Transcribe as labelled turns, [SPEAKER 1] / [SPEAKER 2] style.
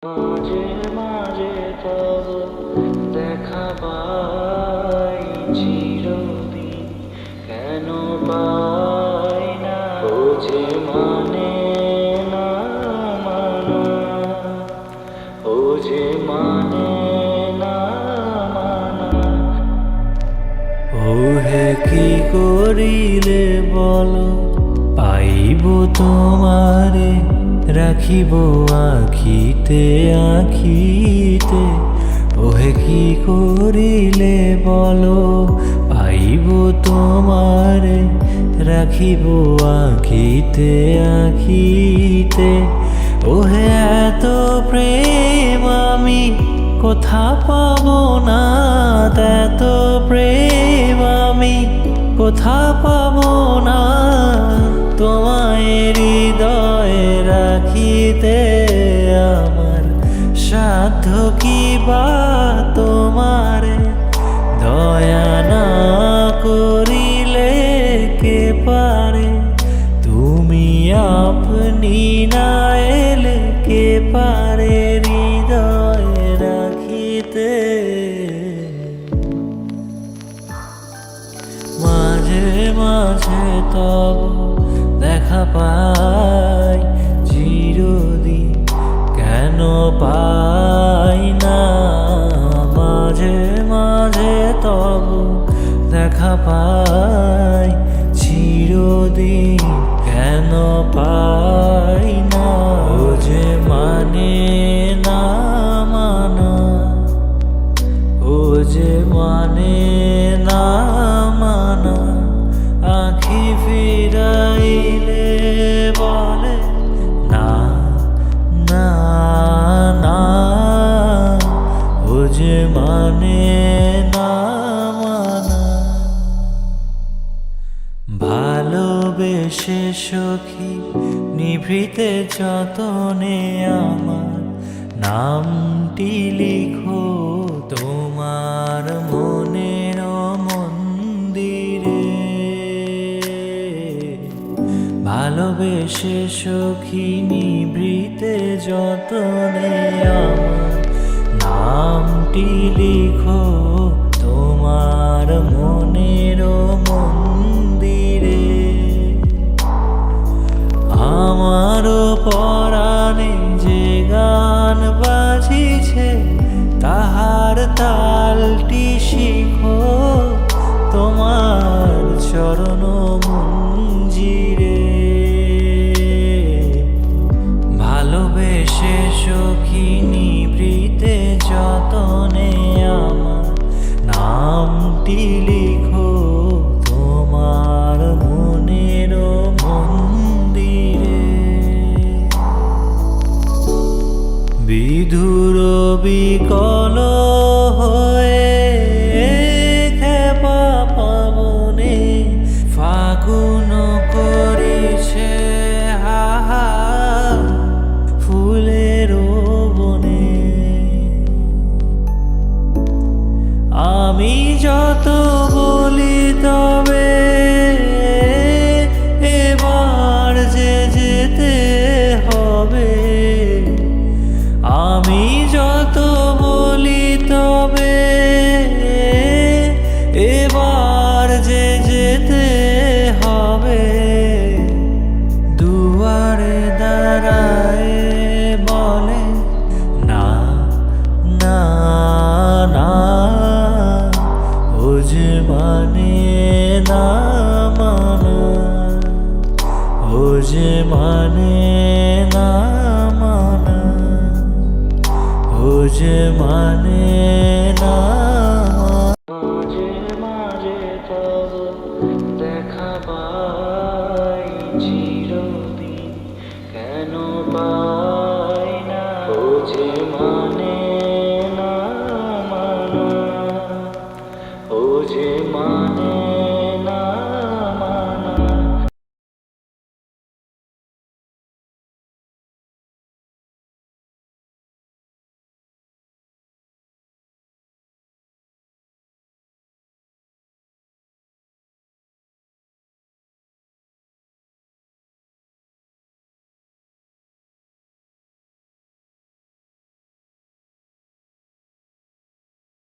[SPEAKER 1] মাঝে মাঝে তব দেখা পাই চিরদিন, কেন পাই না ও যে মানে না মানা, ও যে মানে না মানা। ও হে কি করিলে বলো, পাইব তোমারে রাখিব আখিতে আখিতে। ওহে কি করিলে বলো, পাইব তোমারে রাখিব আখিতে আখিতে। ওহে এত প্রেম আমি কোথা পাবো না, এত প্রেম আমি কোথা পাবো না। তোমায় হৃদয়ে রাখিতে আমার সাধ্য কি বা, তোমারে দয়া না করিলে কে পারে। তুমি আপনি না এলে কে পারে হৃদয়ে রাখিতে। মাঝে মাঝে তব দেখা পাই চিরদিন, কেন পাই না। মাঝে মাঝে তব দেখা পাই চিরদিন, কেন পাই না। ও যে মানে না মানা, ও যে মানে না মানা। আখি ফিরাইলে বলে না না না, ও যে মানে না মানা। ভালোবেসে সখী নিভৃতে যতনে আমার নামটি লিখো তোমার মনের মন্দিরে। ভালোবেসে সখী নিভৃতে যতনে আমার নামটি লিখো তোমার মনের মন্দিরে। আমারও পরাণে যে গান বাজিছে, তাহার তালটি শিখো তোমার চরণ মঞ্জিরে। ভালোবেসে সখী নিভৃতে যতনে আমার নামটি লিখো তোমার মনের মন্দিরে। বিধুর বিকল হয়ে খেপা পাবনে ফাগুন করিছে হাহা ফুলের বনে। আমি যত বলি তবে এবার যে যেতে হবে। আমি যত বলি তবে এবার যে যেতে হবে। দুয়ারে দাঁড়ায় বলে না না না, ও যে মানে না মানা, ও যে মানে না মানা, ও যে মানে